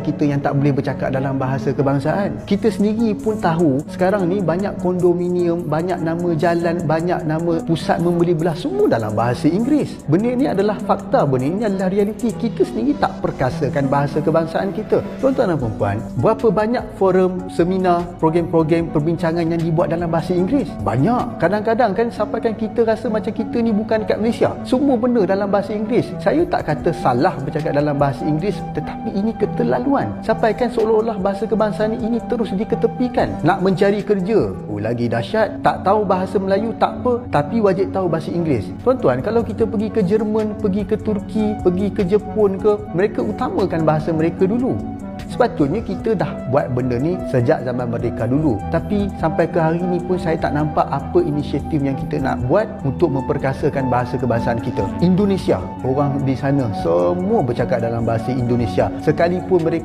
kita yang tak boleh bercakap dalam bahasa kebangsaan. Kita sendiri pun tahu sekarang ni banyak kondominium, banyak nama jalan, banyak nama pusat membeli belah, semua dalam bahasa Inggeris. Benda ni adalah fakta, benda ni adalah realiti. Kita sendiri tak perkasakan bahasa kebangsaan kita. Tuan-tuan dan puan-puan, berapa banyak forum, seminar, program-program perbincangan yang dibuat dalam bahasa Inggeris? Banyak. Kadang-kadang kan sampaikan kita rasa macam kita ni bukan kat Malaysia. Semua benda dalam bahasa Inggeris. Saya tak kata salah bercakap dalam bahasa Inggeris, tetapi ini keterlaluan. Sampaikan seolah-olah bahasa kebangsaan ini terus diketepikan. Nak mencari kerja, lagi dahsyat. Tak tahu bahasa Melayu tak apa, tapi wajib tahu bahasa Inggeris. Tuan-tuan, kalau kita pergi ke Jerman, pergi ke Turki, pergi ke Jepun ke, mereka utamakan bahasa mereka dulu. Sepatutnya kita dah buat benda ni sejak zaman merdeka dulu. Tapi sampai ke hari ni pun saya tak nampak apa inisiatif yang kita nak buat untuk memperkasakan bahasa kebangsaan kita. Indonesia, orang di sana semua bercakap dalam bahasa Indonesia. Sekalipun mereka